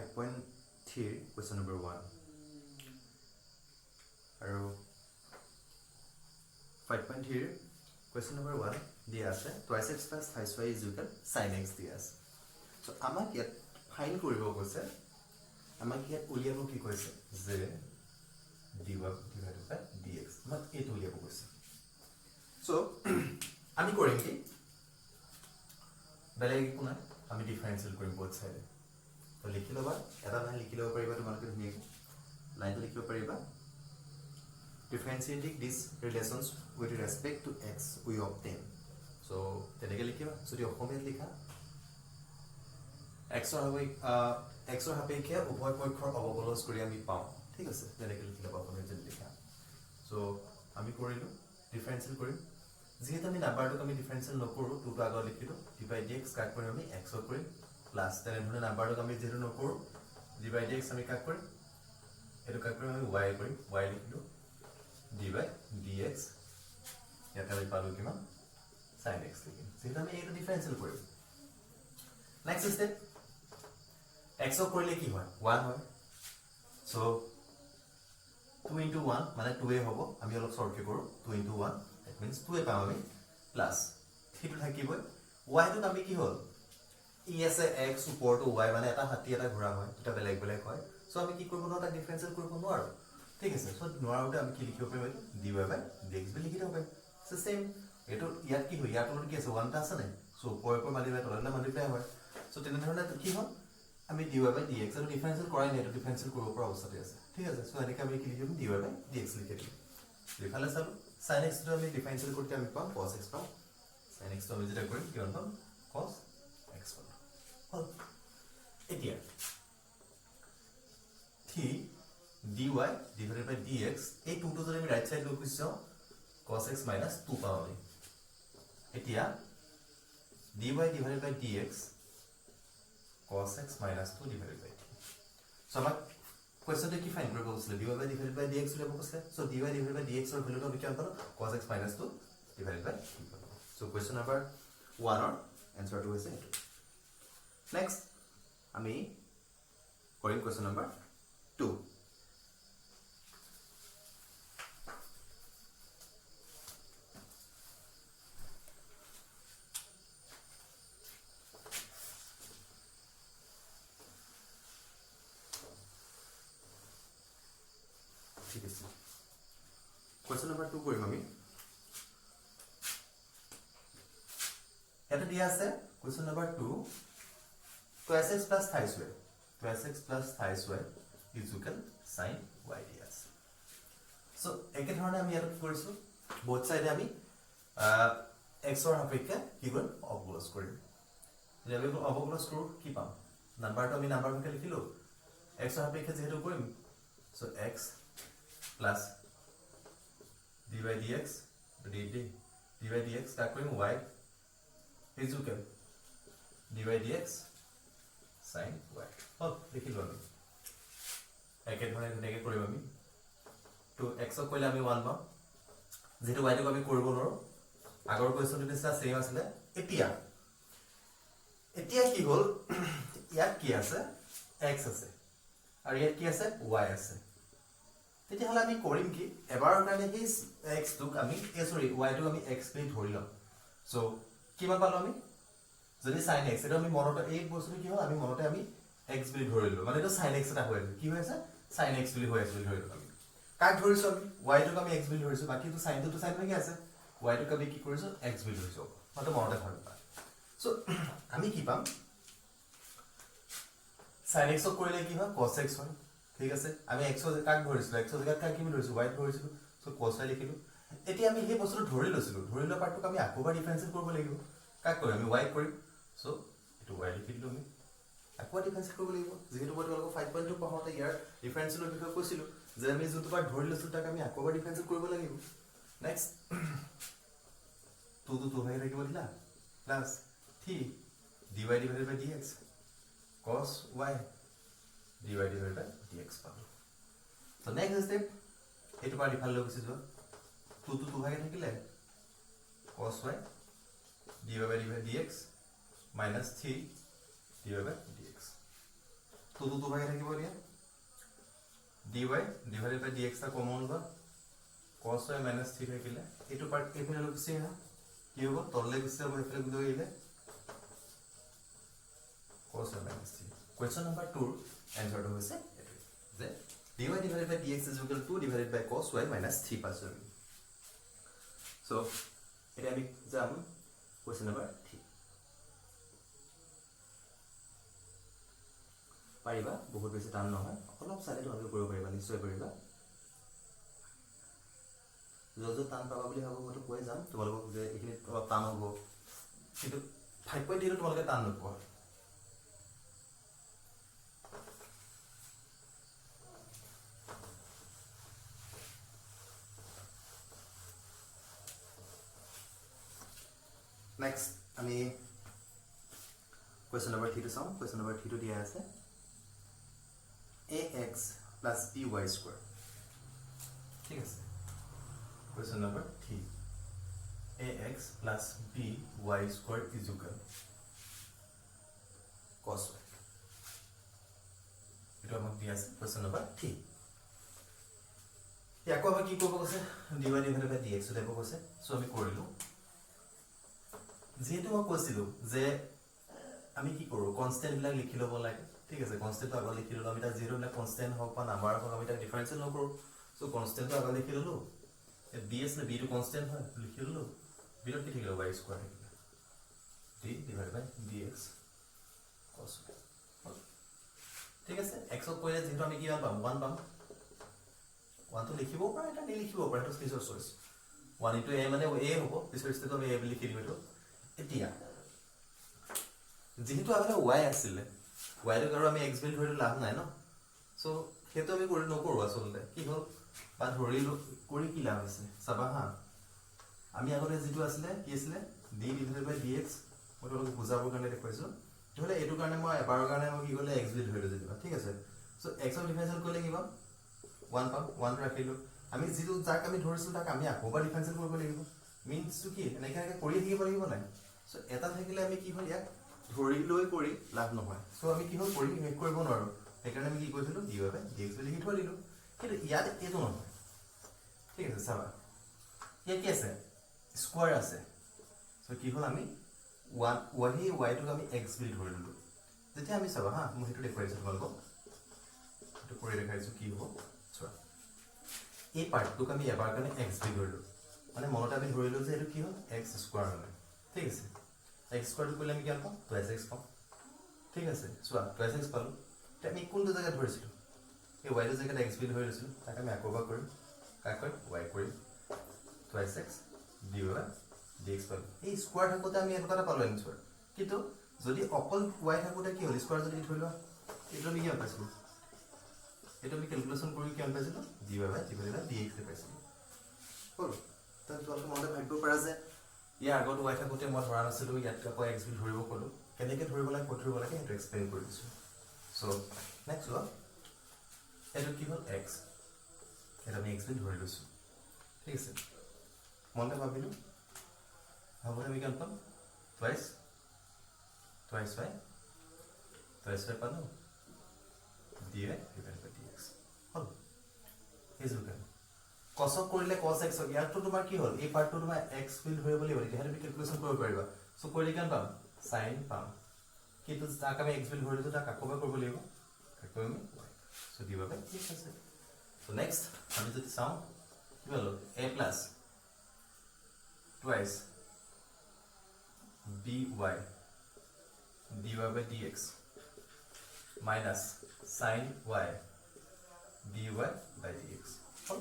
5.3 question number 1 আৰু 5.3 question number 1 দিয়া আছে twice x plus thrice y is equal sin x দিয়া আছে so আমাক ইয়াত ফাইন কৰিব কৈছে আমাক ইয়াত উলিয়াব কি কৈছে যে dy divided by dx আমাক এইটো উলিয়াব কৈছে so আমি কৰিম কি বেলেগ একো নাই আমি ডিফাৰেন্সিয়েল কৰিম both side তো লিখি লবা এটা লাইন লিখি লব পাৰিবা তোমালোকে ধুনীয়াকৈ লাইনটো লিখিব পাৰিবা differentiating these relations with respect to x we obtain so তেনেকৈ লিখিবা যদি অসমীয়াত লিখা x ৰ সাপেক্ষে উভয় পক্ষৰ অৱকলজ কৰি আমি পাওঁ ঠিক আছে তেনেকৈ লিখি লবা অসমীয়াত যদি লিখা so আমি কৰিলো ডিফাৰেন্সিয়েল কৰিম যেহেতু আমি নাম্বাৰটোক আমি ডিফাৰেন্সিয়েল নকৰো টুটো আগত লিখিলো d by dx কাট কৰি আমি x কৰিম প্লাছ তেনেধৰণে নাম্বাৰটোক আমি যেহেতু নকৰো d by dx আমি কাট কৰিম এটো কাট কৰি আমি y কৰিম y লিখিলো d by dx ইয়াতে আমি পালো কিমান sin x লিখিম যেহেতু আমি এইটো ডিফাৰেন্সিয়েল কৰিম নেক্সট স্টেপ x কৰিলে কি হয় 1 হয় সো 2 into 1 মানে 2 এ হ'ব আমি অলপ শৰ্টকে কৰো 2 into 1 that means 2 এ পাম আমি প্লাস থিটো থাকিবই y টো আমি কি হল ই আছে x ওপৰটো y মানে এটা হাতি এটা ঘোৰা হয় এটা বেলেগ বেলেগ হয় সো আমি কি কৰিব নোৱাৰো ডিফাৰেন্সিয়েল কৰিব নোৱাৰো ঠিক আছে সো নোৱাৰোতে আমি কি লিখিব পাৰিম dy by dx বুলি লিখি দিব পাৰিম সো সেম এটো ইয়াত কি হয় ইয়াত অলপ কি আছে 1 টা আছে নাই সো ওপৰৰ মাল্টিপ্লাই তললৈ মাল্টিপ্লাই হয় সো তেনেধৰণে কি হয় আমি dy by dx আৰু ডিফাৰেন্সিয়েল কৰাই নাই এটো ডিফাৰেন্সিয়েল কৰিব পৰা অৱস্থাতে আছে ঠিক আছে সো এনেকৈ আমি কি লিখিম dy by dx লিখি দিম লিখালে চালো sin x টো আমি ডিফাৰেন্সিয়েল কৰিলে আমি পাম cos x পাম sin x টো আমি যেটা কৰিম কিমান পাম cos x পাম হল এতিয়া dy divided by dx এই 2 টো যদি আমি রাইট সাইড লৈ খুঁজছো cos x minus 2 পাম আমি এতিয়া dy divided by dx cos x minus 2 divided by t so আমাক কোৱেশ্চনটো কি ফাইন্ড কৰিব কৈছিলে dy divided by dx উলিয়াব কৈছিলে so dy divided by dx ৰ ভ্যালুটো আমি কিমান পালো cos x minus 2 divided by t পালো so question number 1 ৰ এনসাৰটো হৈছে এটো নেক্সট আমি কৰিম question number 2 ঠিক আছে question number 2 কৰিম আমি এটা দিয়া আছে question number 2 twice x plus thrice y twice x plus thrice y is equal sin y দিয়া আছে সো একে ধৰণে আমি ইয়াত কি কৰিছো both side আমি x ৰ সাপেক্ষে কি কৰিম অৱকলজ কৰিম যদি আমি অৱকলজ কৰো কি পাম নাম্বাৰটো আমি নাম্বাৰ ভাগে লিখিলো x ৰ সাপেক্ষে যেহেতু কৰিম so x plus d by dx d by dx কাট কৰিম y is equal d by dx sin y হল লিখিলো আমি একে ধৰণে ধুনীয়াকৈ কৰিম আমি তো x ক কইলে আমি 1 পাম যেহেতু y টো আমি কৰিব নোৱাৰো আগৰ কোৱেশ্চনটো নিচিনা সেম আছিল এতিয়া কি হল ইয়াত কি আছে x আছে আৰু ইয়াত কি আছে y আছে তেতিয়া হলে আমি কৰিম কি এবাৰৰ কাৰণে কি x টোক আমি সৰি y টোক আমি x বুলি ধৰি লম সো কিমান পালো আমি যদি sin x এটা আমি মনতে এই বস্তুটো কি হয় আমি মনতে আমি x বুলি ধৰিলো মানে এটা sin x এটা হৈ আছে কি হৈ আছে sin x বুলি হৈ আছে বুলি ধৰিলো আমি কাক ধৰিছো আমি y টোক আমি x বুলি ধৰিছো বাকি তো sin টো sin হৈ আছে y টোক আমি কি কৰিছো x বুলি ধৰিছো মানে মনতে ধৰিবা সো আমি কি পাম sin x ক কৰিলে কি হয় cos x হয় ঠিক আছে আমি x ৰ কাক ধৰিছিলো x ৰ জায়গাত কাক কি ধৰিছো y ধৰিছিলো সো cos y লিখিলো এতিয়া আমি এই বস্তুটো ধৰি লৈছিলো ধৰি লোৱা পাৰ্টটো আমি আকোবা ডিফাৰেন্সিয়েট কৰিব লাগিব কাক কৰিম আমি y কৰিম সো এটো y লিখি দিলো আমি আকোবা ডিফাৰেন্সিয়েট কৰিব লাগিব যেহেতু মই তোমালোকক 5.2 পঢ়াওতে ইয়াৰ ডিফাৰেন্সিয়েলৰ বিষয়ে কৈছিলো যে আমি যোনটো পাৰ্ট ধৰি লৈছিলো তাক আমি আকোবা ডিফাৰেন্সিয়েট কৰিব লাগিব নেক্সট 2 2 ভাগে থাকিব দিলা plus 3 dy divided by dx cos y dy divided by dx পালো so next step এটো পাৰ্ট ইফালে লৈ গুছি যোৱা 2 2 ভাগে থাকিলে cos y dy by dx minus 3 dy by dx 2 ভাগে থাকিব দিয়া dy divided by dx টা কমন বা cos y minus 3 থাকিলে এইটো পাৰ্ট এইফালে গুচি আহা কি হ'ব তললে গুচি যাব এইফালে গৈ আহিলে cos y minus 3 question number 2 answer টো হৈছে এটো যে dy divided by dx is equal to 2 divided by cos y minus 3 পাইছো so এটা আমি যাম question number 3 পাৰিবা বহুত বেছি টান নহয় অলপ চালে তোমালোকে কৰিব পাৰিবা নিশ্চয় পাৰিবা যত টান পাবা বুলি ভাবো মইতো কৈ যাম তোমালোকক যে এইখিনি অলপ টান হ'ব কিন্তু 5.0 তোমালোকে টান নোপোৱা নেক্সট আমি question number 3 to চাওঁ question number 3 to দিয়া আছে ax plus by square ঠিক আছে question number 3 ax plus by square is equal cos y এটা আমাক দিয়া আছে question number 3 ইয়াকো আমি কি কৰিব কৈছে dy divided by dx দেব কৈছে সো আমি কৰিলো যেহেতু মই কৈছিলো যে আমি কি কৰো কনস্ট্যান্ট বিলাক লিখি লব লাগে ঠিক আছে কনস্ট্যান্ট আগত লিখি ললো আমি তা জিরো বিলাক কনস্ট্যান্ট হোক বা নাম্বার হোক আমি তা ডিফারেন্সিয়েল নকৰো সো কনস্ট্যান্ট আগত লিখি ললো bs নে b টু কনস্ট্যান্ট হয় লিখি ললো b ৰ কি থাকিলে y স্কয়াৰ থাকিলে d divided by dx cos y ঠিক আছে x ক কইলে যেহেতু আমি কি পাম 1 পাম 1 তো লিখিব পাৰা এটা নিলিখিব পাৰা এটা নিজৰ চইচ 1 into a মানে a হ'ব পিছৰ ষ্টেপটো আমি a বুলি লিখি দিম এতিয়া যেহেতু আগতে y আছিলে y ৰ কাৰণ আমি x বিল ধৰিলো লাভ নাই ন সো হেতু আমি কৰি নকৰো আসলে কি হল বা ধৰিলো কৰি কি লাভ আছে চাবা হা আমি আগতে যেটো আছিলে কি আছিলে d divided by dx মই তোমাক বুজাবৰ কাৰণে দেখুৱাইছো নহলে এটো কাৰণে মই এবাৰৰ কাৰণে মই কি কৰিলে x বিল ধৰিলো যেনিবা ঠিক আছে সো x ৰ ডিফাৰেন্সিয়েল কৰিলে কি পাম 1 পাম 1 ৰাখিলো আমি যেটো যাক আমি ধৰিছিলো তাক আমি আকৌ বা ডিফাৰেন্সিয়েল কৰিব লাগিব মিন্স টু কি এনেকৈ কৰি থাকিব লাগিব নাই সো এটা থাকিলে আমি কি হল ইয়াক ধৰি লৈ কৰি লাভ নহয় সো আমি কি হল কৰি মেক কৰিব নোৱাৰো সেইকাৰণে আমি কি কৰিছিলো dy by dx বুলি লিখি থৈ দিলো কিন্তু ইয়াত এটো নহয় ঠিক আছে চাবা ইয়াত কি আছে স্কয়াৰ আছে সো কি হল আমি 1 y টো আমি x বুলি ধৰি ললো যেতিয়া আমি চাবা হা মই হেতু দেখুৱাইছো তোমালোকক এটো কৰি দেখাইছো কি হ'ব চোৱা এই পাৰ্টটো আমি এবাৰ কাৰণে x বুলি ধৰিলো মানে মনত আমি ধৰিলো যে এটো কি হল x স্কয়াৰ হয় ঠিক আছে x স্কয়াৰ কৰিলে আমি কি পাম 2x পাম ঠিক আছে চোৱা 2x পালো তে আমি কোনটো জায়গা ধৰিছিলো এই y ৰ জায়গাত x বুলি ধৰি লৈছিলো তাক আমি আকবা কৰিম কাকৈ y কৰিম 2x dy dx পালো এই স্কয়াৰ থাকোতে আমি এনেকুৱা পালো এনসাৰ কিন্তু যদি অকল y থাকোতে কি হল স্কয়াৰ যদি ধৰি লোৱা এটো আমি কি পাইছিলো এটো আমি ক্যালকুলেশন কৰি কি পাইছিলো dy dx পাইছিলো হল তাত তোমালোকে মনতে ভাবিব পাৰা যে ইয়াৰ আগত y থাকোতে মই ধৰা নাছিলো ইয়াত আকৌ x বিল ধৰিব কলো কেনেকৈ ধৰিব লাগে ধৰিব লাগে হেতু এক্সপ্লেইন কৰি দিছো সো নেক্সট ওয়ান এটো কি হল x এটা আমি x বিল ধৰি লৈছো ঠিক আছে মনতে ভাবিলো ভাবলে আমি কেন পাম twice y পালো dy divided by dx hall হেজুকা cos কৰিলে cos x ইয়াতো তোমাৰ কি হল এই পাৰ্টটো তোমাৰ x বিল ধৰিব লাগিব তেতিয়া তুমি ক্যালকুলেশন কৰিব পাৰিবা সো কৰিলে কেন পাম sin পাম কিন্তু যাক আমি x বিল ধৰিছো তাক আকবা কৰিব লাগিব আকৌ আমি y so dy by dx আছে সো নেক্সট আমি যদি চাও কি হলো a plus twice by dy by dx minus sin y dy by dx হল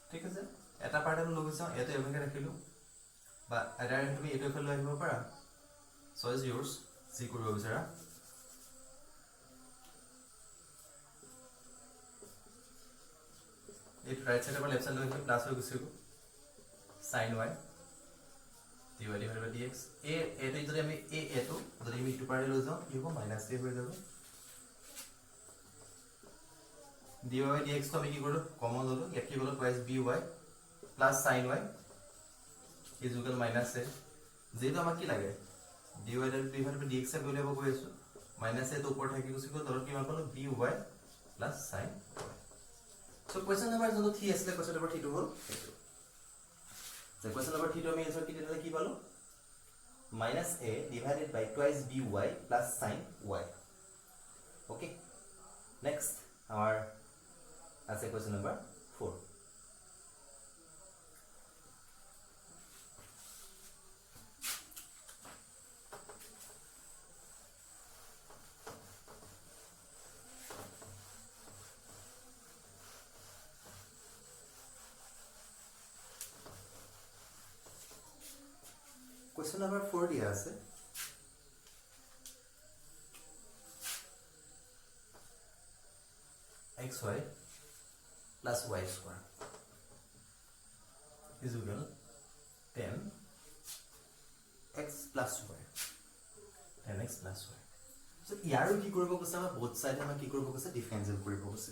ঠিক আছে এটা পাৰ্ট আমি লৈ গৈছো এটো এভাগে ৰাখিলো বা এটা তুমি এটো ফেল লৈ আহিব পাৰা চয়েস yours যি কৰিব বিচাৰা এই রাইট সাইডে বা লেফট সাইডে লৈ প্লাস হৈ গৈছে sin y dy divided by dx এটো যদি আমি এটো যদি আমি ইটো পাৰে লৈ যাও কি হ'ব মাইনাস a হৈ যাব dy by dx তো আমি কি করলো কমন হলো ইয়াত কি হলো twice by plus sin y is equal minus a যেহেতু আমাক কি লাগে dy divided by dx এ বলে হবো কইছো মাইনাস এ তো উপর থাকি গুছি গল তলত কিমান পালো by plus sin y so question number যত 3 আসলে কোয়েশ্চন নাম্বার 3 হল এটো সো কোয়েশ্চন নাম্বার 3 আমি आंसर কি দিলে কি পালো minus a divided by twice by plus sin y okay next our answer question number 4 question number 4 দিয়া আছে xy plus y square is equal 10 x plus y 10x plus y so ইয়াৰো কি কৰিব কৈছে আমাৰ both side আমাৰ কি কৰিব কৈছে ডিফাৰেন্সিয়েল কৰিব কৈছে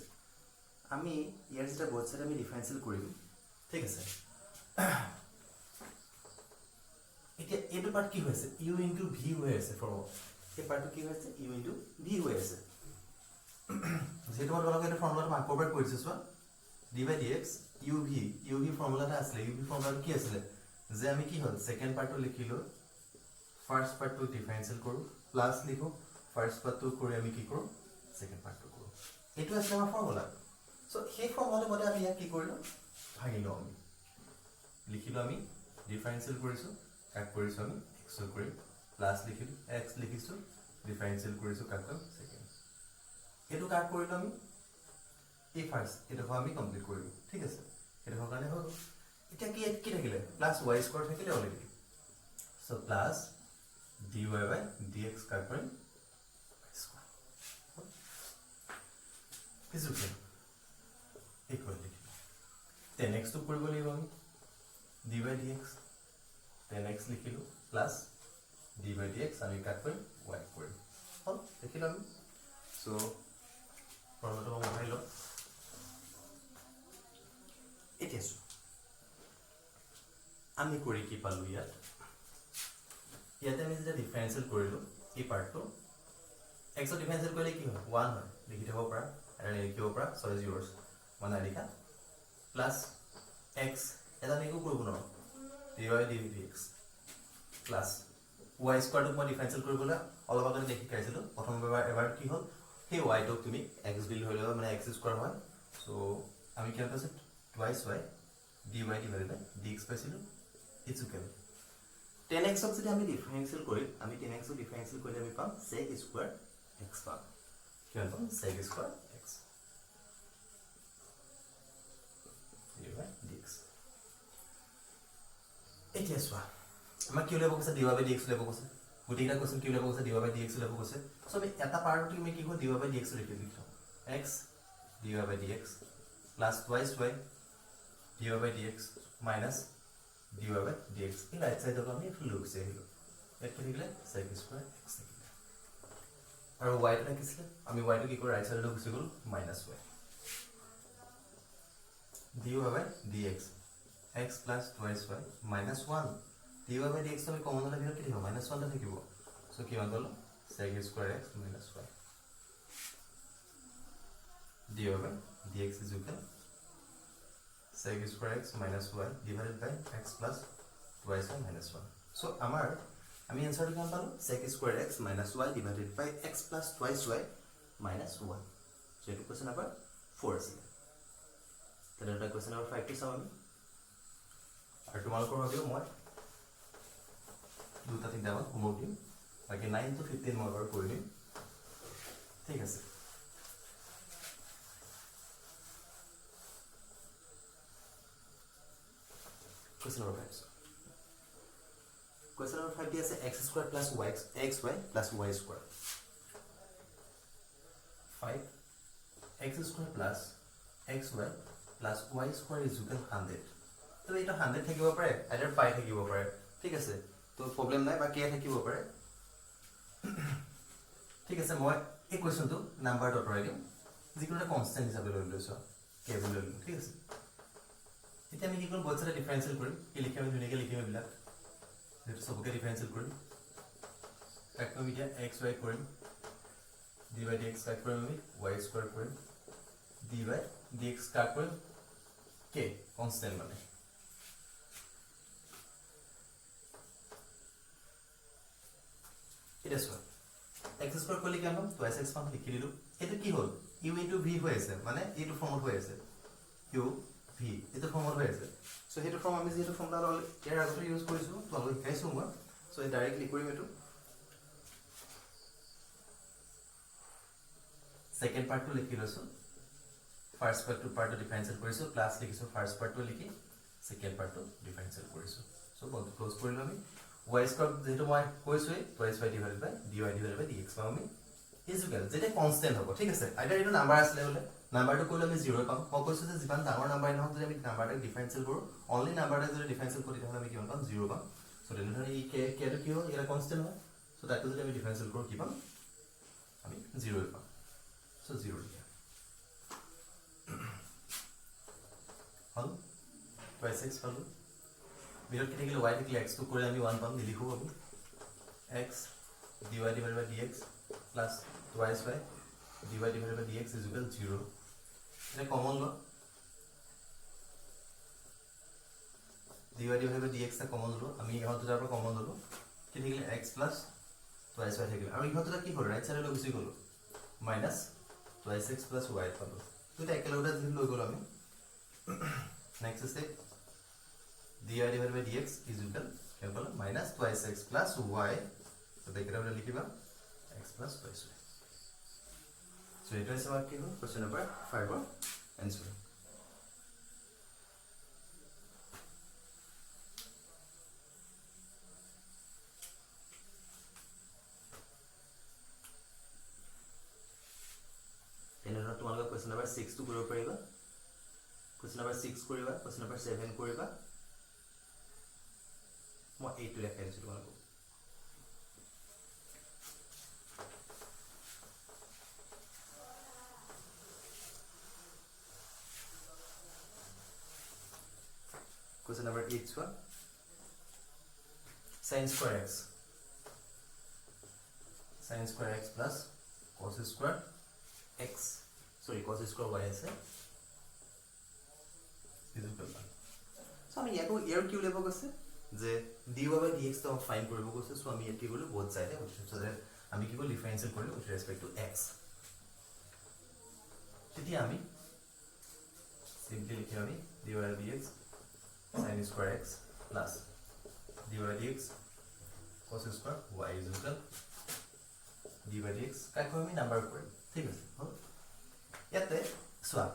আমি ইয়াৰ যেটা both side আমি ডিফাৰেন্সিয়েল কৰিম ঠিক আছে এতিয়া এইটো পাৰ্ট কি হৈছে u into v হৈ আছে ফৰ্মুলা এই পার্টটো কি হৈছে u into v হৈ আছে যেটো তোমালোকে এটা ফৰ্মুলাটো মাৰ্ক কৰবাৰ কৰিছে so d by dx uv ফৰ্মুলাটা আছিল uv ফৰ্মুলাটো কি আছিল যে আমি কি হল সেকেন্ড পাৰ্টটো লিখিলো ফাৰ্স্ট পাৰ্টটো ডিফাৰেন্সিয়েল কৰো প্লাস লিখো ফাৰ্স্ট পাৰ্টটো কৰি আমি কি কৰো সেকেন্ড পাৰ্টটো কৰো এটো আছিল আমাৰ ফৰ্মুলা সো সেই ফৰ্মুলাটো মতে আমি ইয়াক কি কৰিলো ভাগিলো আমি লিখিলো আমি ডিফাৰেন্সিয়েল কৰিছো কাট কৰিছো আমি x কৰি প্লাস লিখিলো x লিখিছো ডিফাৰেন্সিয়েল কৰিছো কাট সেকেন্ড এটো কাট কৰিলো আমি এই ফাৰ্স্ট এটো আমি কমপ্লিট কৰিলো ঠিক আছে এটো কাৰণে হ'ল এটা কি থাকিলে প্লাস y স্কয়াৰ থাকিলে already so plus dy by dx কাট কৰিম square is okay equal 10x to কৰিব লাগিব আমি dy by dx 10x লিখিলো প্লাস dy by dx আমি কাট কৰিম y কৰিম হল দেখিলো আমি সো ফৰ্মুলাটো মই মাৰিলো এতিয়া আমি কৰি কি পালো ইয়াতে আমি যেটা ডিফাৰেন্সিয়েল কৰিলো এই পাৰ্টটো x ৰ ডিফাৰেন্সিয়েল কৰিলে কি হয় 1 হয় লিখি থব পাৰা আৰু লিখিব পাৰা সো ইজ yours মানে লিখা প্লাস x এটা নিকো কৰিব ন dy by dx plus y square টো মই ডিফাৰেন্সিয়েল কৰিবলৈ অলপ আগতে দেখি কাইছিলো প্ৰথম এবাৰ কি হ'ল সেই y টো তুমি x বিল হৈ লবা মানে x স্কয়ার হয় সো আমি কি পাইছো twice y dy divided by dx পাইছিলো ইটস ইকুয়াল 10x ক যদি আমি ডিফারেন্সিয়েল করি আমি 10x ক ডিফারেন্সিয়েল কৰিলে আমি পাম sec স্কয়াৰ x পাম কিমান পাম sec square x dy by dx এতিয়া সোয়া আমাৰ কি লব কৈছে dy by dx লব কৈছে গুটিটা কোৱেশ্চন কি লব কৈছে dy by dx লব কৈছে সো আমি এটা পাৰ্ট তুমি কি কো dy by dx লিখি দিছো x dy by dx plus twice y dy by dx minus dy by dx এই রাইট সাইড ক আমি লুক সে হলো এত লিখলে sec স্কয়ার x লিখলে আৰু y টা কিছিলে আমি y টো কি কৰি রাইট সাইডে গুছি গল minus y dy by dx x plus twice y minus 1 dy by dx আমি কমন লাগিলে কি হ'ব minus 1 টা থাকিব সো কি হল sec square x minus y dy by dx is equal sec square x minus y divided by x plus twice y minus 1 so amar ami answer to kam sec square x minus y divided by x plus twice y minus 1 so it question number 4 is then the question number 5 to 7 আর তোমালোকৰ ভাবিও মই দুটা তিনটা মান homework দিম বাকি 9 to 15 মই এবাৰ কৰি দিম ঠিক আছে question number 5 question number 5 is x square plus xy plus y square 5 x square plus xy plus y square is equal 100 তো এটা 100 থাকিব পাৰে আইদাৰ পাই থাকিব পাৰে ঠিক আছে তো প্ৰবলেম নাই বা কে থাকিব পাৰে ঠিক আছে মই এই কোৱেশ্চনটো নাম্বাৰ ডটৰাই দিম যিকোনো এটা কনস্ট্যান্ট হিচাপে লৈ লৈছো কে বুলি লৈ ঠিক আছে এতিয়া আমি কি কৰিম বহুত সাৰা ডিফাৰেন্সিয়েল কৰিম কি লিখিম ধুনিয়াকৈ লিখিম এইবিলাক যেটো সবকে ডিফাৰেন্সিয়েল কৰিম একদম এতিয়া xy কৰিম d by dx কাট কৰিম আমি y স্কয়াৰ কৰিম d by dx কাট কৰিম k কনস্ট্যান্ট মানে এটা সো x স্কয়ার করলে কি পাম twice x পাম লিখি দিলো এটা কি হল u into v হৈ আছে মানে এইটো ফর্মত হৈ আছে u v এটা ফর্মত হৈ আছে সো হেতু ফর্ম আমি যেটো ফর্মুলা লল এর আগতে ইউজ কৰিছো তো আমি শিকাইছো মই সো এই ডাইৰেক্টলি কৰিম এটো সেকেন্ড পাৰ্ট তো লিখি লৈছো ফাৰ্স্ট পাৰ্ট তো ডিফাৰেন্সিয়েট কৰিছো প্লাস লিখিছো ফাৰ্স্ট পাৰ্ট তো লিখি সেকেন্ড পাৰ্ট তো ডিফাৰেন্সিয়েট কৰিছো সো বন্ধ ক্লোজ কৰিলো আমি y স্কয়ার যেটো মই কৈছোই twice y divided by dy divided by dx পাম আমি ইকুয়াল যেটা কনস্ট্যান্ট হ'ব ঠিক আছে আইদার এটা নাম্বার আসলে হলে নাম্বারটো কইলে আমি 0 পাম মই কৈছো যে যিমান ডাঙৰ নাম্বাৰ নহক যদি আমি নাম্বাৰটো ডিফাৰেন্সিয়েট কৰো অনলি নাম্বাৰটো যদি ডিফাৰেন্সিয়েট কৰি তাহলে আমি কিমান পাম 0 পাম সো তেনেধৰণে এই কে টো কি হয় এটা কনস্ট্যান্ট হয় সো তাকে যদি আমি ডিফারেন্সিয়েট কৰো কি পাম আমি 0 পাম সো 0 লিখা হল twice x পালো বিৰত কি থাকিলে y থাকিলে x তো কৰি আমি 1 পাম লিখো আমি x dy divided by dx plus twice y dy divided by dx is equal 0 এটা কমন ল dy divided by dx টা কমন ল আমি ইহত দুটাৰ পৰা কমন ললো কি থাকিলে x plus twice y থাকিলে আৰু ইহত দুটা কি হ'ল ৰাইট সাইডে গুচি গলো minus twice x plus y পালো দুটা একেলগে দিন লৈ গলো আমি next step dy divided by dx is equal to minus twice x plus y so দেখেরা আমরা লিখিবা x plus twice y so এটা হচ্ছে আমার কি হল কোশ্চেন নাম্বার 5 এর आंसर এনেধৰণৰ তোমালোকে কোশ্চেন নাম্বাৰ 6 টু কৰিব পাৰিবা কোশ্চেন নাম্বাৰ 6 কৰিবা কোশ্চেন নাম্বাৰ 7 কৰিবা মই এইটো দেখাই দিছো তোমালোকক Question number 8 one sin square x plus cos square x sorry cos square y আছে is equal to so আমি ইয়াকো এর কিউ লেব গৈছে যে dy by dx তো ফাইন কৰিব গৈছে সো আমি এটি গলো both side সো দ্যাট আমি কি বল ডিফারেন্সিয়েট কৰিলো with respect to x তেতিয়া আমি সিম্পলি লিখি আমি dy by dx sin square x plus dy by dx cos square y is equal dy by dx কাকো আমি নাম্বার কৰিম ঠিক আছে হল ইয়াতে সোয়া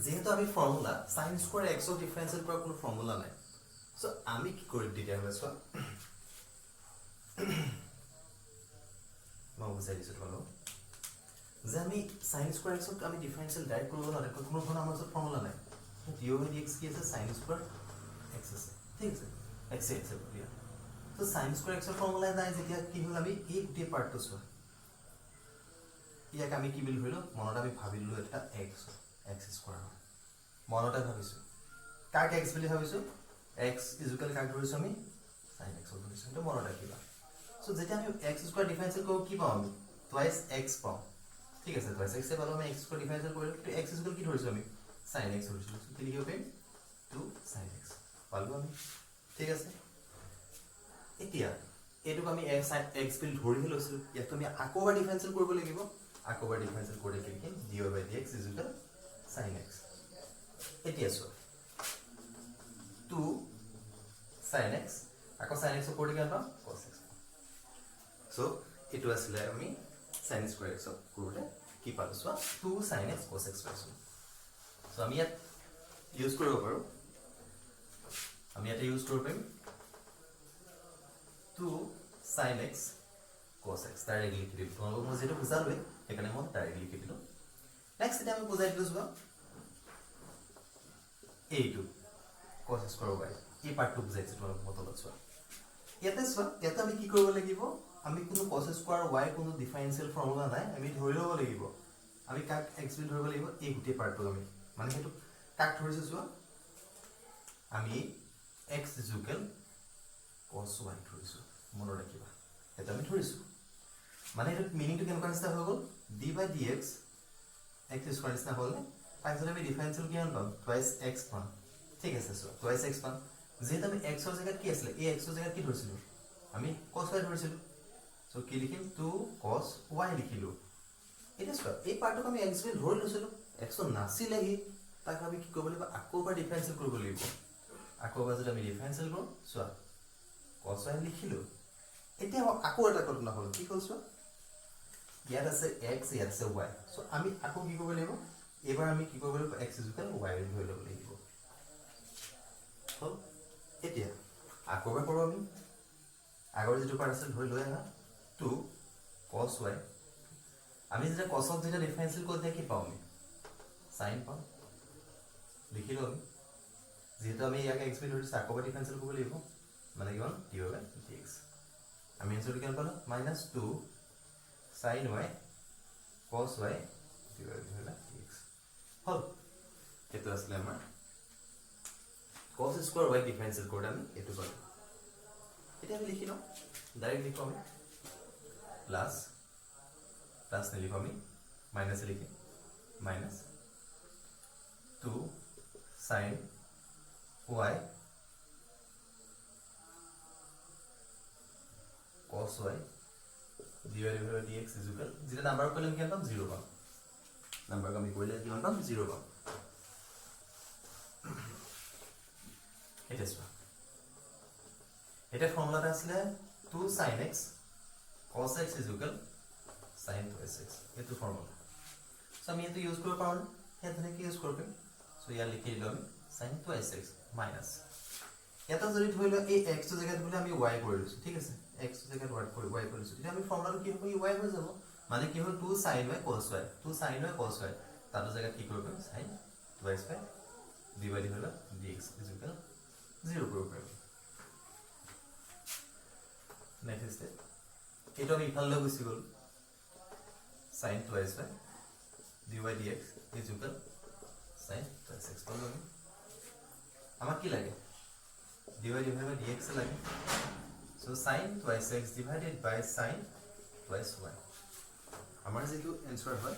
যেহেতু আমি ফৰ্মুলা sin square x ৰ ডিফাৰেন্সিয়েট কৰা কোনো ফৰ্মুলা নাই সো আমি কি কৰিম তেতিয়া হলে সোয়া মই বুজাই দিছো তোমালোক যে আমি sin square x ক আমি ডিফারেন্সিয়েট ডাইরেক্ট কৰিব নোৱাৰে কোনো আমাৰ ওচৰত ফর্মুলা নাই dy by dx কি আছে sin square x আছে ঠিক আছে x আছে বলিয়া তো sin square x এর ফর্মুলা নাই যেতিয়া কি হল আমি এই গুটি পার্টটো সোয়া ইয়াক আমি কি বিল হইলো মনত আমি ভাবিলো এটা x x স্কয়ার মনটা ভাবিছো কাক x বুলি ভাবিছো x কাক ধৰিছো আমি sin x ধৰিছো তো মনত ৰাখিবা সো যেতিয়া আমি x স্কয়াৰ ডিফাৰেন্সিয়েট কৰো কি পাম আমি twice x পাম ঠিক আছে twice x এ পালো আমি x স্কয়ার ডিফারেন্সিয়েট কৰিলো তো x কি ধৰিছো আমি sin x ধৰিছো কি লিখিব পাৰিম 2 sin x পালো আমি ঠিক আছে এতিয়া এটুক আমি x বিল ধৰি লৈছো ইয়াক আমি আকোবা ডিফাৰেন্সিয়েট কৰিব লাগিব আকোবা ডিফাৰেন্সিয়েট কৰি লিখিম dy by dx is equal sin x এতিয়া সো 2 sin x আকো sin x কৰি কেন পাম cos x সো এটো আসলে আমি sin square x কৰোতে কি পালো so 2 sin x cos x পাইছো সো আমি ইয়াত ইউজ কৰিব পাৰো আমি এটা ইউজ কৰিব পাৰিম 2 sin x cos x directly লিখি দিম তোমালোক মই যেটো বুজালো এখানে মই ডাইরেক্টলি লিখি দিলো নেক্সট এটা আমি বুজাই দিছো বা a2 cos square y এই পার্টটো বুজাইছো তোমালোক মতলত সোয়া ইয়াতে আমি কি কৰিব লাগিব আমি কোনো cos square y কোনো ডিফাৰেন্সিয়েল ফৰ্মুলা নাই আমি ধৰি লব লাগিব আমি কাক x বিল ধৰিব লাগিব এই গুটি পাৰ্টটো আমি মানে হেতু কাক ধৰিছো সোয়া আমি x cos y ধৰিছো মনত ৰাখিবা এটা আমি ধৰিছো মানে এটা মিনিংটো কেনেকুৱা নিচিনা হৈ গ'ল d by dx x square নিচিনা হ'ল নে তাৰপিছত আমি ডিফাৰেন্সিয়েল কিমান পাম টুৱাইছ x পাম ঠিক আছে সো টুৱাইছ x পাম যেহেতু আমি x ৰ জায়গাত কি আছিল এই x ৰ জায়গাত কি ধৰিছিলো আমি cos y ধৰিছিলো সো কি লিখিম 2 cos y লিখিলো এটা সো এই পাৰ্টক আমি x বুলি ধৰি লৈছিলো x নাছিলেহি তাক আমি কি কৰিব লাগিব আকৌ এবাৰ ডিফাৰেন্সিয়েল কৰিব লাগিব আকৌ এবাৰ যদি আমি ডিফাৰেন্সিয়েল কৰো সো cos y লিখিলো এতিয়া আকৌ এটা ঘটনা হ'ল কি হ'ল সো ইয়াত আছে x ইয়াত আছে y সো আমি আকৌ কি কৰিব লাগিব এবাৰ আমি কি কৰিব লাগিব x y ধৰি ল'ব লাগিব হ'ল এতিয়া আকৌ এবাৰ কৰোঁ আমি আগৰ যেটো পাৰ্ট আছিল ধৰি লৈ আহা 2 cos y আমি যেতিয়া cos ক যেতিয়া ডিফাৰেন্সিয়েল কৰোঁ কি পাওঁ আমি sin পাওঁ লিখিলো আমি যেহেতু আমি ইয়াক x বুলি ধৰিছো আকৌ এবাৰ ডিফাৰেন্সিয়েল কৰিব লাগিব মানে কিমান d by dx আমি এনসারটো কেন পালো -2 sin y cos y divided by dx হল এটো আসলে আমার cos স্কয়ার y ডিফারেন্সিয়েল কোড আমি এটো পালো এটা আমি লিখি নাও ডাইরেক্ট লিখো আমি প্লাস প্লাস নে লিখো আমি মাইনাস লিখি -2 sin y cos y divided by dx is equal যেটা নাম্বার করলে কি পাম 0 পাম নাম্বার আমি কইলে কি পাম 0 পাম এটা এটা ফর্মুলাটা আসলে 2 sin x cos x is equal sin 2x এটো ফর্মুলা সো আমি এটো ইউজ করব পারো এখানে কি ইউজ করবে সো ইয়া লিখে দিলাম sin 2x মাইনাস এটা যদি ধইলো এই x এর জায়গায় বলে আমি y করে দিছি ঠিক আছে x এর জায়গায় y করে দিছি এটা আমি ফর্মুলাটো কি হবে y হয়ে যাব মানে কি হল 2 sin y cos y 2 sin y cos y তার জায়গায় কি করব sin 2x divided by dx is equal 0 করব নেক্সট স্টেপ এটা আমি ইফালে গুছি গল sin 2x dy dx is equal sin 2x পাবো আমার কি লাগে divided by dx লাগে so sin 2x divided by sin 2y আমার যেটো आंसर হয়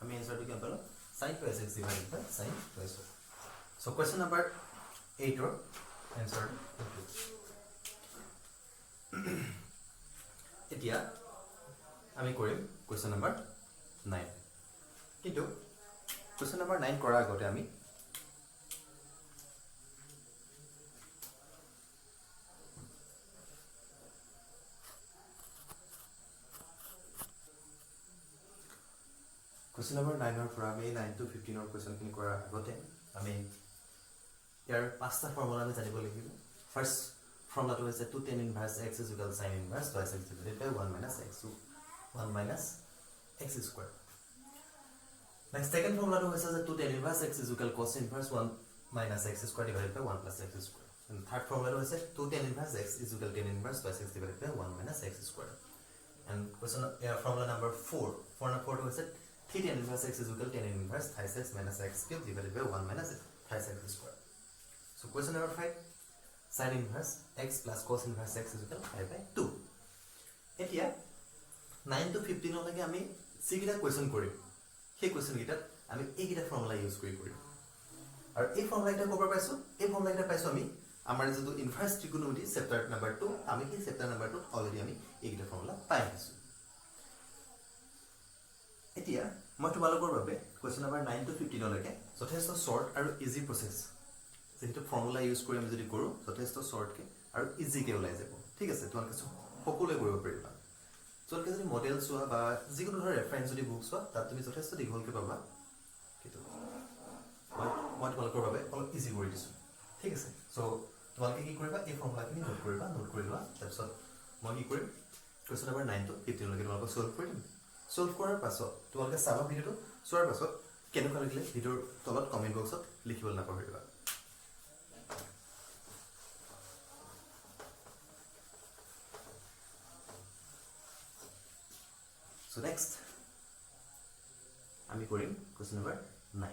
আমি आंसरটো কি পালো sin 2x divided by sin 2y so question number 8 or answer এতিয়া আমি কৰিম question number 9 কিন্তু question number 9 কৰাৰ আগতে আমি question number 9 or পৰা আমি 9 to 15 or question খিনি কৰাৰ আগতে আমি ইয়াৰ পাঁচটা ফৰ্মুলা আমি জানিব লাগিব ফাৰ্স্ট ফৰ্মুলাটো হৈছে 2 tan inverse x is equal sin inverse twice x divided by 1 minus x 1 minus x square next second formula হৈছে যে 2 tan inverse x is equal cos inverse 1 minus x square divided by 1 plus x square and third formula হৈছে 2 tan inverse x is equal tan inverse twice x divided by 1 minus x square and question formula number 4 formula 4 হৈছে 3 tan inverse x is equal tan inverse thrice x minus x cube divided by 1 minus thrice x square so question number 5 sin inverse x plus cos inverse x is equal 5 by 2 এতিয়া 9 to 15 লগে আমি সিকিটা question কৰিম সেই question গিটা আমি এইকিটা formula use কৰিম আৰু এই ফৰ্মুলাটা কবৰ পাইছো এই ফৰ্মুলাটা পাইছো আমি আমাৰ যেটো ইনভাৰ্স ট্ৰিগোনোমেট্ৰি চ্যাপ্টাৰ নাম্বাৰ 2 আমি কি চ্যাপ্টাৰ নাম্বাৰ 2 অলৰেডি আমি এইকিটা ফৰ্মুলা পাই আছো এতিয়া মই তোমালোকৰ বাবে কোয়েশ্চন নাম্বাৰ 9 to 15 লগে যথেষ্ট শৰ্ট আৰু ইজি প্ৰসেস যেটো ফৰ্মুলা ইউজ কৰি আমি যদি কৰো যথেষ্ট শৰ্ট কে আৰু ইজি কে ওলাই যাব ঠিক আছে তোমালোকে সকলোৱে কৰিব পাৰিবা তোমালোকে যদি মডেল চোৱা বা যিকোনো ধৰণৰ ৰেফাৰেন্স যদি বুক চোৱা তাত তুমি যথেষ্ট দীঘলকে পাবা কিন্তু মই তোমালোকৰ বাবে অলপ ইজি কৰি দিছো ঠিক আছে সো তোমালোকে কি কৰিবা এই ফৰ্মুলাখিনি নোট কৰিবা নোট কৰি লোৱা তাৰপিছত মই কি কৰিম কোৱেশ্চন নম্বৰ 9 to 15 লৈকে তোমালোকক সলভ কৰি দিম সলভ কৰাৰ পাছত তোমালোকে চাবা ভিডিওটো চোৱাৰ পাছত কেনেকুৱা লাগিলে ভিডিওৰ তলত কমেন্ট বক্সত লিখিবলৈ নাপাহৰিবা So next, আমি কৰিম question number 9.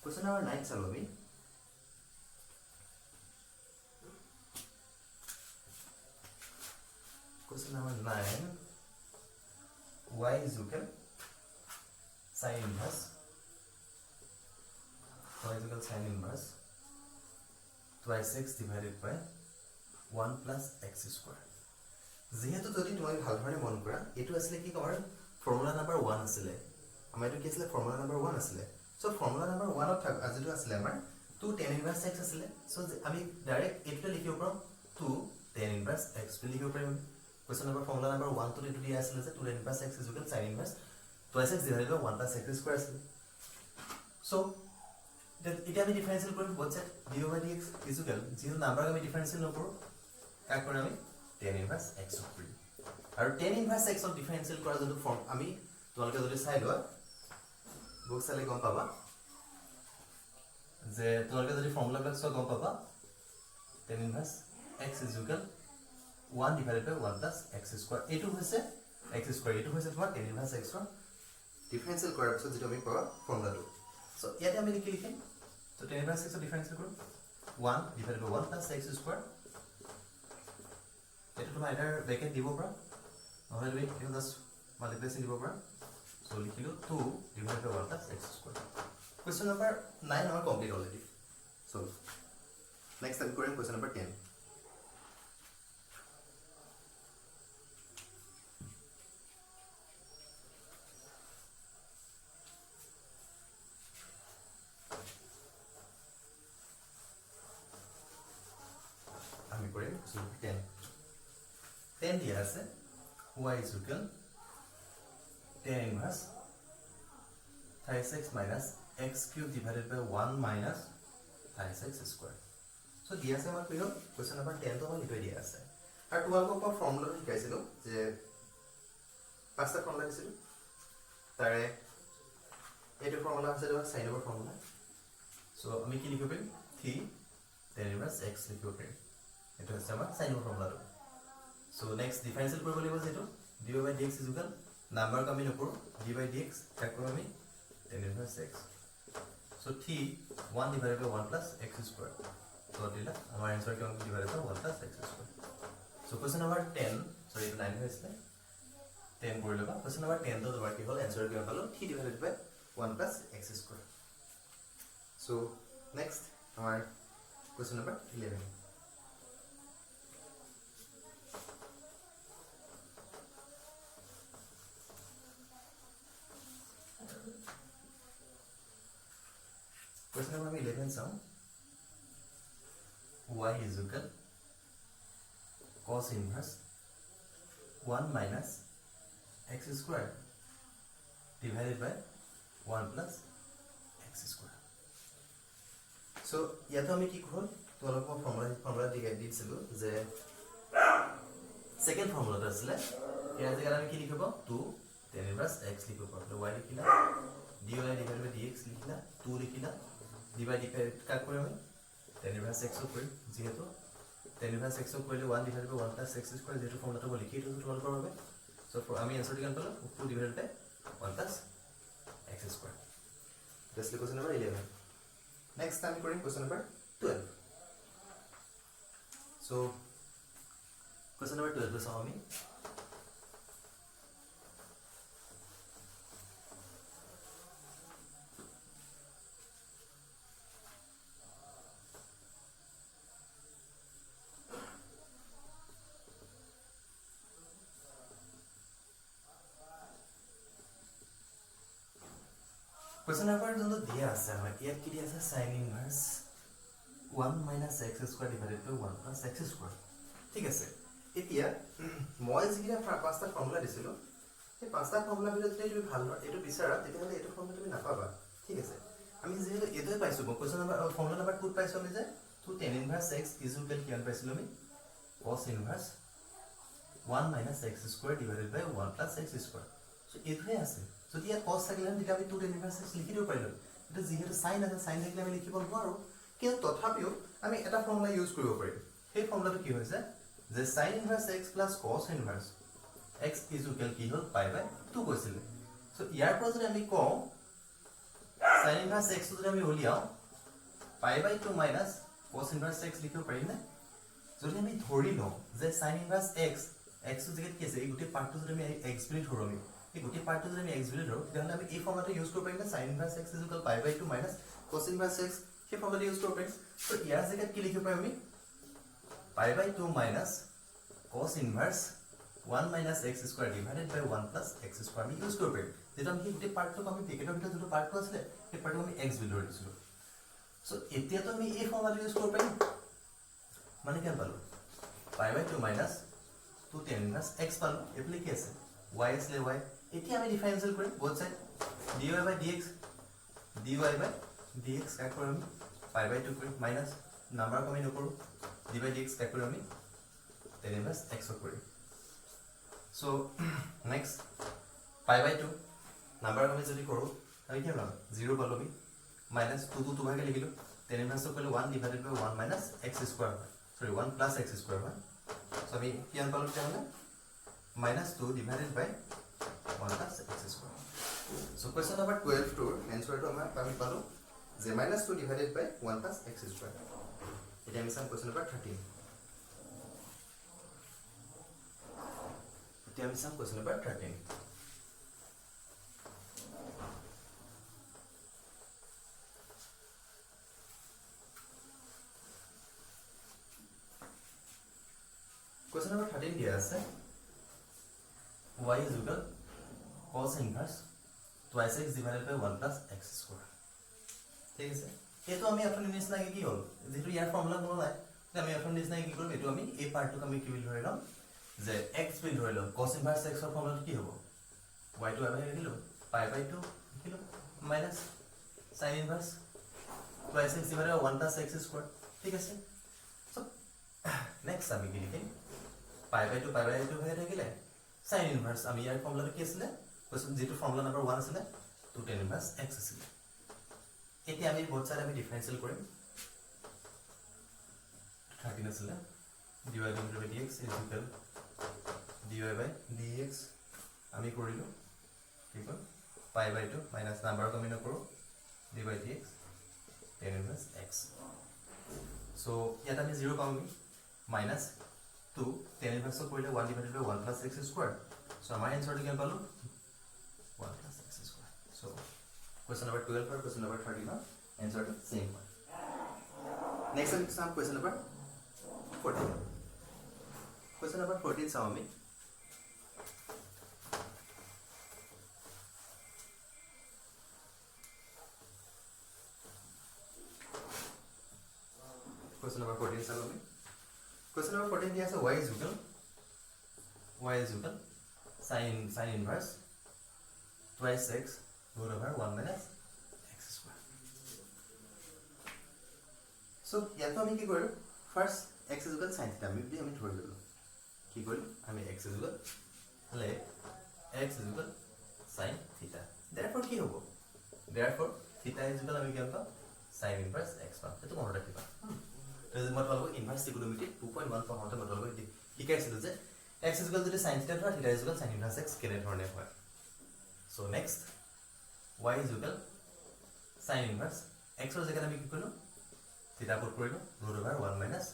Question number 9 চালো আমি question number 9 y is equal sin inverse twice x divided by 1 plus x square. যেহেতু যদি তোমাক ভালধৰণে মন কৰা এটো আসলে কি আমাৰ ফৰ্মুলা নাম্বাৰ 1 আছিল আমাৰ এটো কি আছিল ফৰ্মুলা নাম্বাৰ 1 আছিল সো ফৰ্মুলা নাম্বাৰ 1 ত থাক আজিটো আছিল আমাৰ 2 tan inverse x আছিল সো আমি ডাইৰেক্ট এটো লিখিব পাৰোঁ 2 tan inverse x লিখিব পাৰিম কোৱেশ্চন নম্বৰ ফৰ্মুলা নাম্বাৰ 1 টো এটো দিয়া আছিল যে 2 tan inverse x is equal sin inverse twice x divided by 1 plus x square আছিল সো এটা আমি ডিফাৰেন্সিয়েল কৰিম both side dy by dx is equal যিটো নাম্বাৰ আমি ডিফাৰেন্সিয়েল নকৰো কাক কৰিম আমি tan inverse x কৰি আৰু tan inverse x ৰ ডিফাৰেন্সিয়েল কৰা যদি ফৰ্ম আমি তোমালোকে যদি চাই লোৱা বুক চালে গম পাবা যে তোমালোকে যদি ফৰ্মুলা বিলাক চাই গম পাবা tan inverse x is equal 1 divided by 1 plus x square এটো হৈছে x square এটো হৈছে তোমাৰ tan inverse x ৰ ডিফাৰেন্সিয়েল কৰাৰ পিছত যেটো আমি পাবা ফৰ্মুলাটো সো ইয়াতে আমি লিখি লিখিম তো tan inverse x ৰ ডিফাৰেন্সিয়েল কৰিম 1 divided by 1 plus x square এটো তোমাৰ এটাৰ ব্ৰেকেট দিব পৰা নহলে তুমি এটো জাস্ট মাল্টিপ্লিকেশন দিব পৰা সো লিখিলো 2 divided by 1 plus x square question number 9 আমাৰ কমপ্লিট অলৰেডি সো নেক্সট আমি কৰিম question number 10 আমি কৰিম question number 10 10 দিয়া আছে y is equal tan inverse 36 minus x cube divided by 1 minus 36 square so দিয়া আছে আমাৰ পিনো question number 10 তো মই দিয়া আছে আৰু তোমালোকক মই ফৰ্মুলা শিকাইছিলো যে পাঁচটা ফৰ্মুলা দিছিল তাৰে এইটো ফৰ্মুলা আছে এটা sin over ফৰ্মুলা so আমি কি লিখিব পাৰিম 3 tan inverse x লিখিব পাৰিম এটা আছে আমাৰ sin over ফৰ্মুলাটো so next differential কৰিব লাগিব যেটো dy by dx is equal number কমি নকৰো dy by dx কাক কৰিম আমি tan inverse x so 3 1 divided by 1 plus x square so দিলা আমাৰ आंसर কি হ'ব divided by 1 plus x square so question number 10 sorry 9 হৈছে 10 কৰি লবা question number 10 তো তোমাৰ কি হ'ল आंसर কি পালো 3 divided by 1 plus x square so next our question number 11 question number 11 sound y is equal cos inverse 1 minus x square divided by 1 plus x square so ইয়াতো আমি কি করব তোমালোক ফর্মুলা দিছিলো যে সেকেন্ড ফর্মুলাটা আসলে এর জায়গায় আমি কি লিখব 2 tan inverse x লিখব তো y লিখিলা dy divided by dx লিখিলা 2 লিখিলা divide কাক কৰি আমি tan inverse x কৰি যেহেতু tan inverse x কৰিলে 1 divided by 1 plus x square যেহেতু ফৰ্মুলাটো লিখি দিছো তোমালোকৰ বাবে সো আমি आंसर কিমান পালো 2 divided by 1 plus x square this is question number 11 next time we question number 12 so question number 12 is how me question number যোনটো দিয়া আছে আমাৰ ইয়াত কি দিয়া আছে sin inverse 1 minus x square divided by 1 plus x square ঠিক আছে এতিয়া মই যিটা পাঁচটা ফৰ্মুলা দিছিলো এই পাঁচটা ফৰ্মুলা ভিতৰত যদি তুমি ভাল এটো বিচাৰা তেতিয়াহলে এটো ফৰ্মুলা তুমি নাপাবা ঠিক আছে আমি যেহেতু এটোই পাইছো question number ফৰ্মুলা নাম্বাৰ 2 পাইছো আমি যে 2 tan inverse x is equal কিমান পাইছিলো আমি cos inverse 1 minus x square divided by 1 plus x square so এটোই আছে যদি ইয়াত cos থাকিলে তেতিয়া আমি 2 tan inverse x লিখি দিব পাৰিলো এটা যেহেতু sin আছে sin থাকিলে আমি লিখিব নোৱাৰো কিন্তু তথাপিও আমি এটা ফৰ্মুলা ইউজ কৰিব পাৰিম সেই ফৰ্মুলাটো কি হৈছে যে sin inverse x plus cos inverse x is equal কি হ'ল pi by 2 কৈছিল সো ইয়াৰ পৰা যদি আমি কওঁ sin inverse x যদি আমি উলিয়াও pi by 2 minus cos inverse x লিখিব পাৰিম না যদি আমি ধৰি লওঁ যে sin inverse x x ৰ জেগাত কি আছে এই গোটেই পাৰ্টটো যদি আমি x বুলি ধৰো আমি এই গোটেই পাৰ্টটো যদি আমি x বুলি ধৰো তেতিয়াহ'লে আমি এই ফৰ্মুলাটো ইউজ কৰিব পাৰিম না sin inverse x = pi/2 minus cos inverse x সেই ফৰ্মুলাটো ইউজ কৰিব পাৰিম তো ইয়াৰ জেগাত কি লিখিব পাৰিম আমি pi/2 minus cos inverse 1 minus x square divided by 1 plus x square আমি ইউজ কৰিব পাৰিম যেটা আমি গোটেই পাৰ্টটো আমি ব্ৰেকেটৰ ভিতৰত যেটো পাৰ্টটো আছে সেই পাৰ্টটো আমি x বুলি ধৰি দিছিলো সো এতিয়া তো আমি এই ফৰ্মুলাটো ইউজ কৰিব পাৰিম মানে কি পালো pi/2 minus 2 tan inverse x পালো এফলে কি আছে y আসলে y এতিয়া আমি ডিফারেন্সিয়েল করি both side dy/dx কাট করি আমি pi/2 করি মাইনাস নাম্বার কমি নকৰো dy/dx কাট কৰি আমি tan inverse x কৰি সো নেক্সট pi/2 নাম্বাৰ কমি যদি কৰো আমি কি পাম 0 পালো আমি মাইনাস 2 2 ভাগে লিখিলো tan inverse কইলে 1 divided by 1 minus x square sorry 1 plus x square হয় সো আমি কি আন পালো তাহলে minus 2 divided by 1 plus x square. So question number 12 to answer to amar আমি পালো যে minus 2 divided by 1 plus x square. এটা আমি সাম question number 13. এটা আমি সাম question number 13. Question number 13 দিয়া আছে y is equal cos inverse twice x divided by 1 plus x square ঠিক আছে এটো আমি আপনি নিছনা কি হল যেটো ইয়াৰ ফৰ্মুলা কোনো নাই তে আমি আপনি নিছনা কি কৰিম এটো আমি এই পাৰ্টটো আমি কি বুলি ধৰিলাম যে x বুলি ধৰিলাম cos inverse x ৰ ফর্মুলাটো কি হ'ব y টো আমি লিখিলো pi/2 লিখিলো minus sin inverse twice x divided by 1 plus x square ঠিক আছে সো নেক্সট আমি কি লিখিম pi/2 ভাগে থাকিলে sin inverse আমি ইয়াৰ ফৰ্মুলাটো কি আছিল কোৱেশ্চন যেটো ফৰ্মুলা নম্বৰ 1 আছিল 2 tan inverse x আছিল এতিয়া আমি both side আমি ডিফাৰেন্সিয়েল কৰিম 13 আছিল dy by dx is equal dy by dx আমি কৰিলো কি কল pi/2 minus নাম্বাৰ কমি নকৰো dy by dx tan inverse x so ইয়াত আমি 0 পাম minus 2 tan inverse কৰিলে 1 divided by 1 plus x square so আমাৰ এনসাৰটো কি পালো 1 plus x square so question number 12 or question number 13 no answer to same one next exam question number 14 question number 14 saw me question number 14 saw me question number 14 here is y is equal sin inverse twice x root over 1 minus x square so ইয়াতো আমি কি কৰিম first x is equal sin theta আমি ধৰি ললো কি কৰিম আমি x is equal হলে x is equal sin theta therefore কি হ'ব therefore theta is equal আমি কি পাম sin inverse x পাম এটো মনত ৰাখিবা মতলব ইনভার্স ত্রিকোণমিতি 2.1 পঢ়াতে মতলব শিকাইছিল যে x is equal যদি sin theta ধৰা theta is equal sin inverse x কেনে ধৰণে হয় so next y is equal sin inverse x ৰ জেগাত আমি কি কৰিলো theta পুট কৰিলো root over 1 minus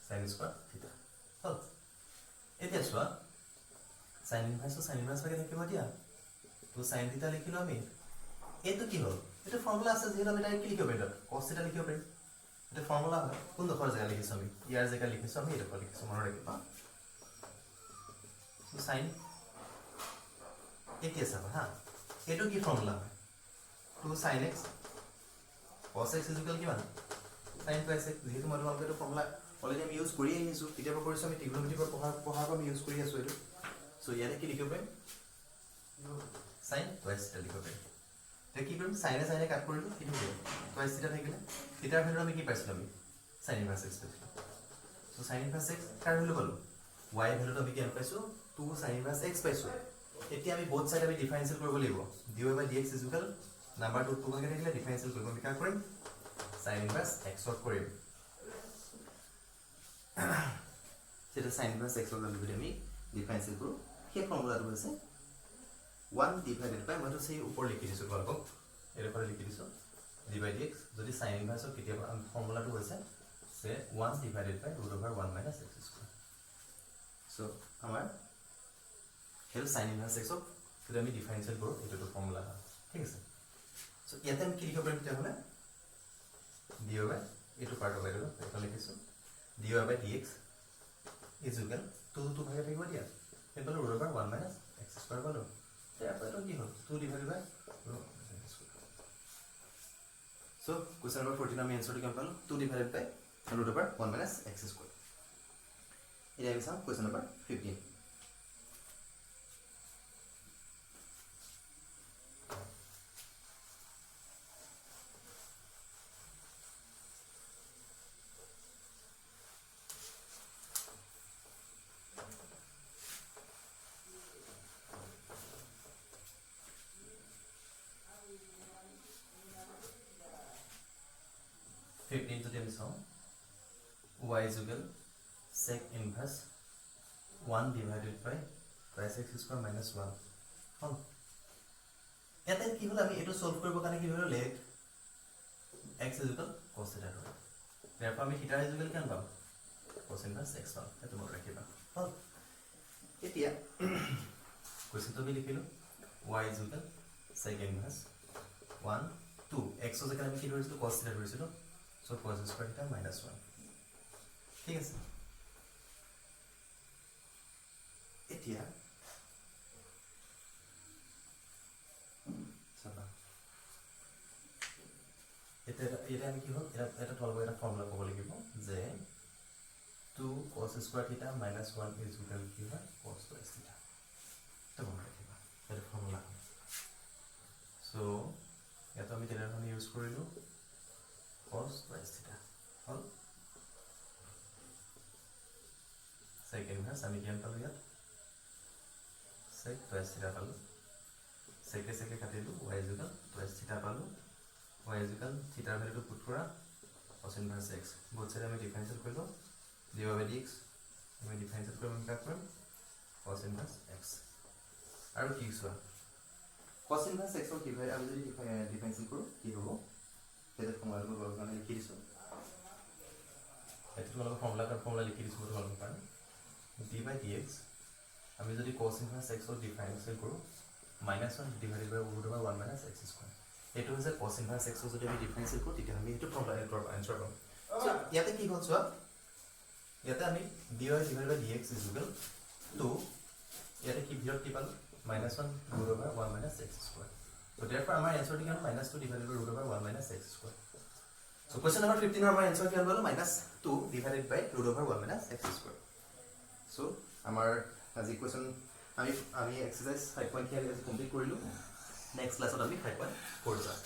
sin square theta হল এতিয়া চোৱা sin inverse ভাগে থাকিব দিয়া তো sin theta লিখিলো আমি এটো কি হল এটা ফর্মুলা আছে যেটা আমি ডাইরেক্ট লিখিব পাৰিম cos theta লিখিব পাৰিম এটা ফৰ্মুলা হয় কোন দখৰ জায়গা লিখিছো আমি ইয়াৰ জায়গা লিখিছো আমি এটা লিখিছো মনত ৰাখিবা so sin এতিয়া চাব হা এটো কি ফর্মুলা হয় 2 sin x cos x is equal কিমান sin 2x যেহেতু মই তোমালোকে এটা ফর্মুলা অলরেডি আমি ইউজ কৰি আহিছো কিতাপৰ কৰিছো আমি ত্ৰিকোণমিতি পঢ়াৰ আমি ইউজ কৰি আছো এটো সো ইয়াৰে কি লিখিব পাৰিম sin 2x লিখিব পাৰিম তে কি কৰিম sin কাট কৰিলো কি হ'ব 2x থিটা থাকিলে থিটাৰ ভ্যালু আমি কি পাইছিলো আমি sin inverse x পাইছিলো সো sin inverse x কাৰ ভ্যালু পালো y ভ্যালুটো আমি কি পাইছো 2 sin inverse x পাইছো এতিয়া আমি both side আমি ডিফাৰেন্সিয়েল কৰিব লাগিব dy by dx is equal নাম্বাৰটো 2 ভাগে থাকিলে ডিফাৰেন্সিয়েল কৰিব আমি কি কৰিম sin inverse x ত কৰিম সেটা sin inverse x ৰ ভ্যালু আমি ডিফাৰেন্সিয়েল কৰো সেই ফৰ্মুলাটো হৈছে 1 divided by মই তো সেই ওপৰ লিখি দিছো তোমালোকক এৰফালে লিখি দিছো dy by dx যদি sin inverse ৰ কেতিয়াবা ফৰ্মুলাটো হৈছে সে 1 divided by root over 1 minus x square so আমাৰ হেল sin inverse x ৰ যদি আমি ডিফাৰেঞ্চিয়েল কৰোঁ এইটোতো ফৰ্মুলা হয় ঠিক আছে সো ইয়াতে আমি কি লিখিব পাৰিম তেতিয়াহ'লে dy বাই এইটো পাৰ্ট অফ এইটো এটা লিখিছোঁ dy by dx is equal to two ভাগে থাকিব দিয়া এই পালোঁ root over 1 minus x square পালোঁ তাৰ পৰা এইটো কি হ'ল 2 divided by so question number 14 আমি এনচাৰটো কিমান পালোঁ 2 divided by root over 1 minus x square এতিয়া আমি চাওঁ কুৱেশ্যন নম্বৰ 15 15 যদি আমি চাওঁ y is equal sec inverse 1 divided by cos x square minus 1 হ'ল ইয়াতে কি হ'ল আমি এটো সলভ কৰিব কাৰণে কি হ'ল late x is equal cos theta হয় therefore আমি theta is equal কিমান পাম cos inverse x পাম এটো মনত ৰাখিবা হ'ল এতিয়া কোৱেশ্চনটো আমি লিখিলো y is equal sec inverse 1 2 x ৰ জেগাত আমি কি ধৰিছিলো cos theta ধৰিছিলো so cos square theta minus 1 ঠিক আছে এতিয়া চাবা এটা আমি কি হ'ল এটা তলব এটা ফৰ্মুলা ক'ব লাগিব যে 2 cos square theta minus 1 is equal কি হয় cos square theta তো মনত ৰাখিবা এটা ফৰ্মুলা সো এটা আমি তেনেধৰণে ইউজ কৰিলো cos square theta হ'ল sec inverse আমি কিমান পালো ইয়াত sec twice theta পালো sec কাটিলো y is equal twice theta পালো y is equal theta ভ্যালুটো পুট কৰা cos inverse x both side আমি ডিফাৰেন্সিয়েট কৰিলো dy by dx আমি ডিফাৰেন্সিয়েট কৰিম কাক কৰিম cos inverse x আৰু কি চোৱা cos inverse x ৰ কি হয় আমি যদি ডিফাৰেন্সিয়েট কৰো কি হ'ব এটা ফৰ্মুলাটো লগাব কাৰণে লিখি দিছো এটা ফৰ্মুলা লিখি দিছো তোমালোকৰ কাৰণে d by dx আমি যদি cos inverse x ৰ ডিফাৰেন্সিয়েট কৰো -1 divided by root over 1 minus x square এটো হৈছে cos inverse x ৰ যদি আমি ডিফাৰেন্সিয়েট কৰো তেতিয়া আমি এটো ফৰ্মুলা আনসাৰ পাম সো ইয়াতে কি হ'ল চোৱা ইয়াতে আমি dy divided by dx is equal to ইয়াতে কি ভিতৰত কি পালো -1 root over 1 minus x square so therefore আমাৰ আনসাৰটো কিমান -2 divided by root over 1 minus x square so question number 15 ৰ আমাৰ আনসাৰ কিমান পালো -2 divided by root over 1 minus x square so আমাৰ আজি কোৱেশ্চন আমি এক্সাৰসাইজ 5.3 কমপ্লিট কৰিলো নেক্সট ক্লাছত আমি 5.4 যাম